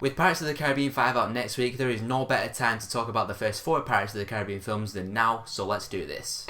With Pirates of the Caribbean 5 out next week, there is no better time to talk about the first 4 Pirates of the Caribbean films than now, so let's do this.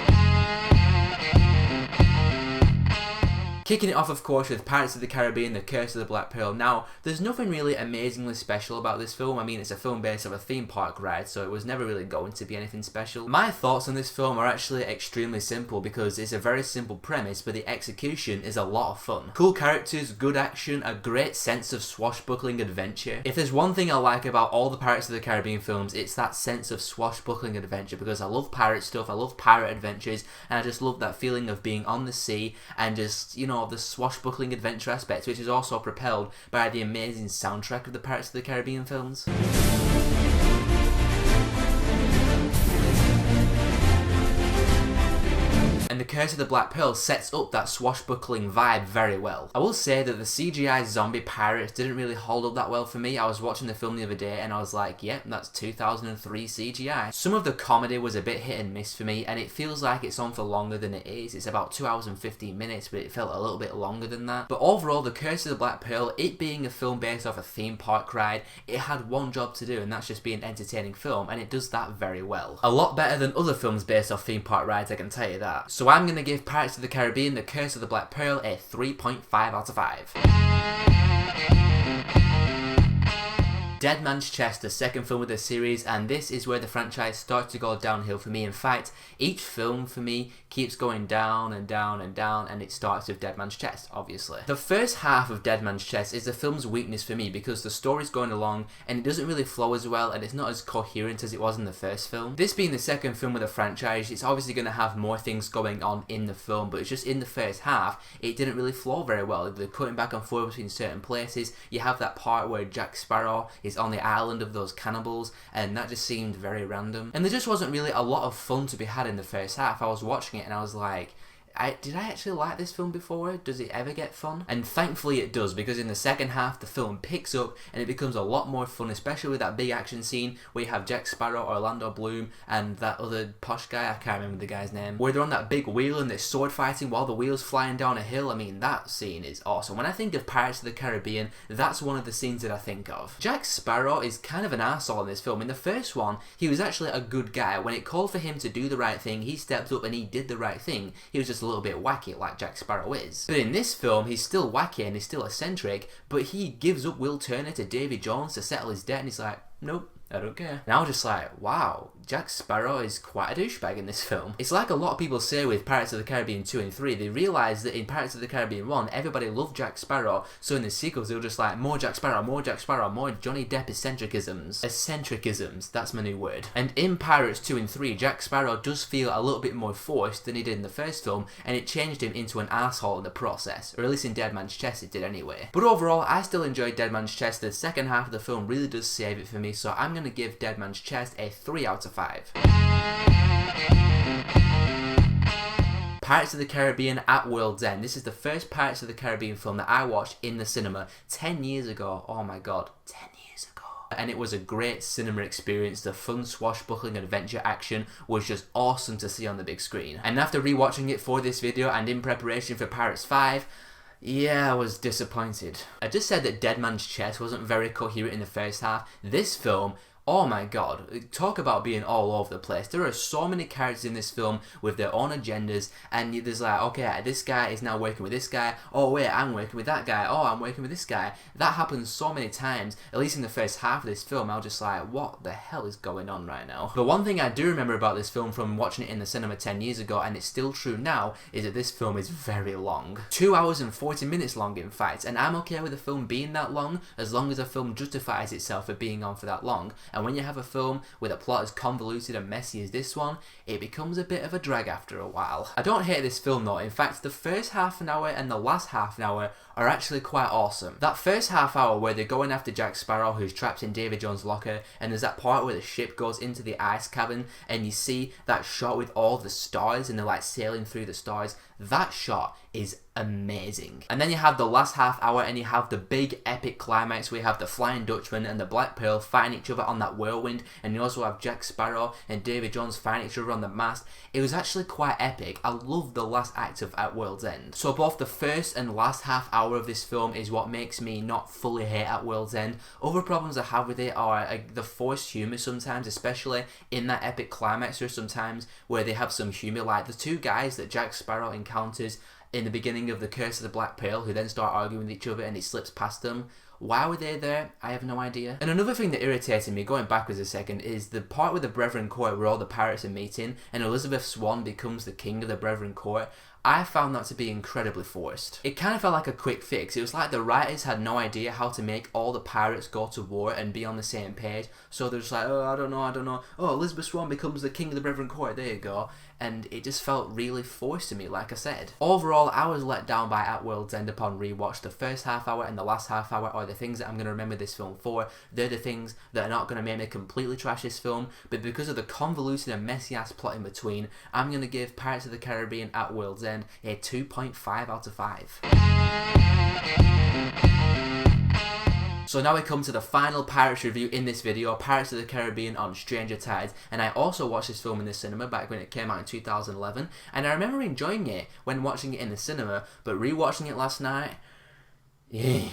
Kicking it off, of course, with Pirates of the Caribbean, The Curse of the Black Pearl. Now, there's nothing really amazingly special about this film. I mean, it's a film based on a theme park ride, so it was never really going to be anything special. My thoughts on this film are actually extremely simple because it's a very simple premise, but the execution is a lot of fun. Cool characters, good action, a great sense of swashbuckling adventure. If there's one thing I like about all the Pirates of the Caribbean films, it's that sense of swashbuckling adventure, because I love pirate stuff, I love pirate adventures, and I just love that feeling of being on the sea and just, you know, the swashbuckling adventure aspect, which is also propelled by the amazing soundtrack of the Pirates of the Caribbean films. And The Curse of the Black Pearl sets up that swashbuckling vibe very well. I will say that the CGI zombie pirates didn't really hold up that well for me. I was watching the film the other day and I was like, yep, that's 2003 CGI. Some of the comedy was a bit hit and miss for me, and it feels like it's on for longer than it is. It's about 2 hours and 15 minutes, but it felt a little bit longer than that. But overall, The Curse of the Black Pearl, it being a film based off a theme park ride, it had one job to do, and that's just be an entertaining film, and it does that very well. A lot better than other films based off theme park rides, I can tell you that. So I'm going to give Pirates of the Caribbean, The Curse of the Black Pearl a 3.5 out of 5. Dead Man's Chest, the second film of the series, and this is where the franchise starts to go downhill for me. In fact, each film for me keeps going down and down and down, and it starts with Dead Man's Chest, obviously. The first half of Dead Man's Chest is the film's weakness for me because the story's going along and it doesn't really flow as well, and it's not as coherent as it was in the first film. This being the second film of the franchise, it's obviously going to have more things going on in the film, but it's just in the first half, it didn't really flow very well. They're cutting back and forth between certain places. You have that part where Jack Sparrow is on the island of those cannibals, and that just seemed very random. And there just wasn't really a lot of fun to be had in the first half. I was watching it and I was like, did I actually like this film before? Does it ever get fun? And thankfully it does, because in the second half the film picks up and it becomes a lot more fun, especially with that big action scene where you have Jack Sparrow, Orlando Bloom, and that other posh guy, I can't remember the guy's name, where they're on that big wheel and they're sword fighting while the wheel's flying down a hill. I mean, that scene is awesome. When I think of Pirates of the Caribbean, that's one of the scenes that I think of. Jack Sparrow is kind of an arsehole in this film. In the first one, he was actually a good guy. When it called for him to do the right thing, he stepped up and he did the right thing. He was just a little bit wacky, like Jack Sparrow is. But in this film, he's still wacky and he's still eccentric, but he gives up Will Turner to Davy Jones to settle his debt, and he's like, nope, I don't care. And I was just like, wow, Jack Sparrow is quite a douchebag in this film. It's like a lot of people say with Pirates of the Caribbean 2 and 3, they realise that in Pirates of the Caribbean 1, everybody loved Jack Sparrow, so in the sequels they were just like, more Jack Sparrow, more Jack Sparrow, more Johnny Depp eccentricisms. Eccentricisms, that's my new word. And in Pirates 2 and 3, Jack Sparrow does feel a little bit more forced than he did in the first film, and it changed him into an asshole in the process, or at least in Dead Man's Chest it did anyway. But overall, I still enjoyed Dead Man's Chest. The second half of the film really does save it for me, so I'm going to give Dead Man's Chest a 3 out of 5. Pirates of the Caribbean at World's End. This is the first Pirates of the Caribbean film that I watched in the cinema 10 years ago. Oh my god, 10 years ago. And it was a great cinema experience. The fun swashbuckling adventure action was just awesome to see on the big screen. And after rewatching it for this video and in preparation for Pirates 5, yeah, I was disappointed. I just said that Dead Man's Chest wasn't very coherent in the first half. This film, oh my god, talk about being all over the place. There are so many characters in this film with their own agendas, and there's like, okay, this guy is now working with this guy, oh wait, I'm working with that guy, oh, I'm working with this guy. That happens so many times, at least in the first half of this film. I was just like, what the hell is going on right now? But one thing I do remember about this film from watching it in the cinema 10 years ago, and it's still true now, is that this film is very long. 2 hours and 40 minutes long, in fact, and I'm okay with a film being that long, as long as a film justifies itself for being on for that long. And when you have a film with a plot as convoluted and messy as this one, it becomes a bit of a drag after a while. I don't hate this film though. In fact, the first half an hour and the last half an hour are actually quite awesome. That first half hour where they're going after Jack Sparrow, who's trapped in Davy Jones' locker, and there's that part where the ship goes into the ice cavern and you see that shot with all the stars and they're like sailing through the stars. That shot is amazing. And then you have the last half hour and you have the big epic climax where you have the Flying Dutchman and the Black Pearl fighting each other on that whirlwind, and you also have Jack Sparrow and Davy Jones fighting each other on the mast. It was actually quite epic. I love the last act of At World's End. So both the first and last half hour of this film is what makes me not fully hate At World's End. Other problems I have with it are the forced humour sometimes, especially in that epic climax. There's sometimes where they have some humour, like the two guys that Jack Sparrow encounters in the beginning of The Curse of the Black Pearl, who then start arguing with each other and he slips past them. Why were they there? I have no idea. And another thing that irritated me, going backwards a second, is the part with the Brethren Court where all the pirates are meeting and Elizabeth Swann becomes the king of the Brethren Court. I found that to be incredibly forced. It kind of felt like a quick fix. It was like the writers had no idea how to make all the pirates go to war and be on the same page. So they're just like, oh, I don't know. Oh, Elizabeth Swann becomes the king of the Brethren Court. There you go. And it just felt really forced to me, like I said. Overall, I was let down by At World's End upon rewatch. The first half hour and the last half hour are the things that I'm going to remember this film for. They're the things that are not going to make me completely trash this film, but because of the convoluted and messy ass plot in between, I'm going to give Pirates of the Caribbean At World's End a 2.5 out of 5. So now we come to the final Pirates review in this video, Pirates of the Caribbean on Stranger Tides. And I also watched this film in the cinema back when it came out in 2011. And I remember enjoying it when watching it in the cinema, but rewatching it last night, yeah.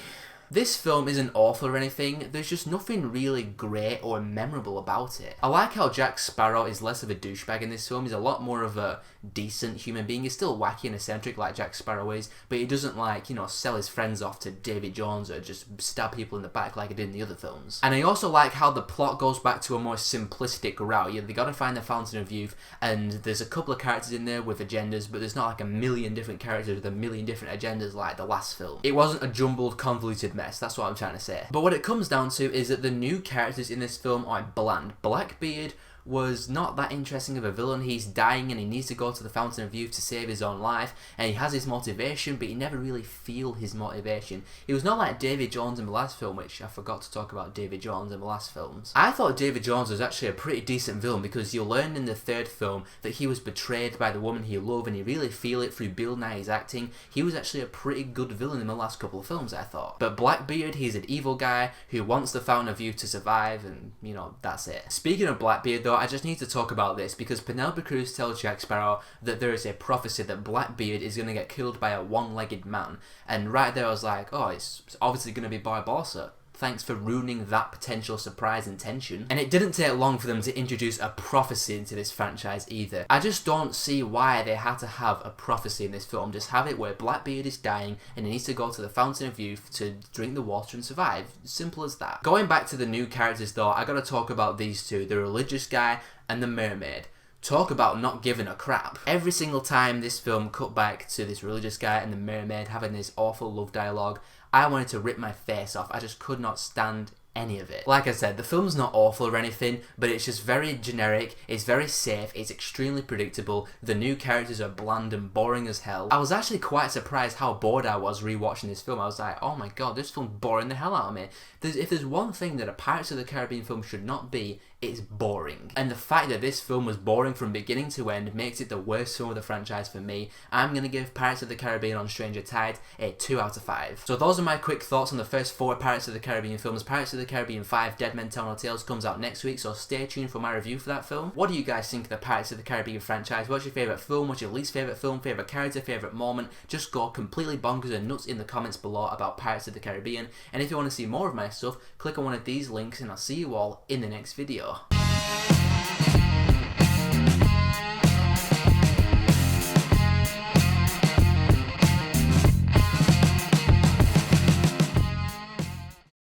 This film isn't awful or anything, there's just nothing really great or memorable about it. I like how Jack Sparrow is less of a douchebag in this film. He's a lot more of a decent human being. He's still wacky and eccentric like Jack Sparrow is, but he doesn't, like, you know, sell his friends off to Davy Jones or just stab people in the back like he did in the other films. And I also like how the plot goes back to a more simplistic route. They gotta find the Fountain of Youth, and there's a couple of characters in there with agendas, but there's not like a million different characters with a million different agendas like the last film. It wasn't a jumbled, convoluted mess, that's what I'm trying to say. But what it comes down to is that the new characters in this film are bland. Blackbeard was not that interesting of a villain. He's dying and he needs to go to the Fountain of Youth to save his own life, and he has his motivation, but you never really feel his motivation. He was not like Davy Jones in the last film, which I forgot to talk about Davy Jones in the last films. I thought Davy Jones was actually a pretty decent villain, because you learn in the third film that he was betrayed by the woman he loved, and you really feel it through Bill Nighy's acting. He was actually a pretty good villain in the last couple of films, I thought. But Blackbeard, he's an evil guy who wants the Fountain of Youth to survive, and, you know, that's it. Speaking of Blackbeard though, I just need to talk about this, because Penelope Cruz tells Jack Sparrow that there is a prophecy that Blackbeard is going to get killed by a one-legged man, and right there I was like, oh, it's obviously going to be Barbossa. Thanks for ruining that potential surprise and tension. And it didn't take long for them to introduce a prophecy into this franchise either. I just don't see why they had to have a prophecy in this film. Just have it where Blackbeard is dying and he needs to go to the Fountain of Youth to drink the water and survive. Simple as that. Going back to the new characters though, I gotta talk about these two, the religious guy and the mermaid. Talk about not giving a crap. Every single time this film cut back to this religious guy and the mermaid having this awful love dialogue, I wanted to rip my face off. I just could not stand any of it. Like I said, the film's not awful or anything, but it's just very generic, it's very safe, it's extremely predictable, the new characters are bland and boring as hell. I was actually quite surprised how bored I was rewatching this film. I was like, oh my god, this film's boring the hell out of me. If there's one thing that a Pirates of the Caribbean film should not be, it's boring. And the fact that this film was boring from beginning to end makes it the worst film of the franchise for me. I'm going to give Pirates of the Caribbean on Stranger Tides a 2 out of 5. So those are my quick thoughts on the first 4 Pirates of the Caribbean films. Pirates of the Caribbean 5 Dead Men Tell No Tales comes out next week, so stay tuned for my review for that film. What do you guys think of the Pirates of the Caribbean franchise? What's your favourite film? What's your least favourite film? Favourite character? Favourite moment? Just go completely bonkers and nuts in the comments below about Pirates of the Caribbean. And if you want to see more of my stuff, click on one of these links and I'll see you all in the next video.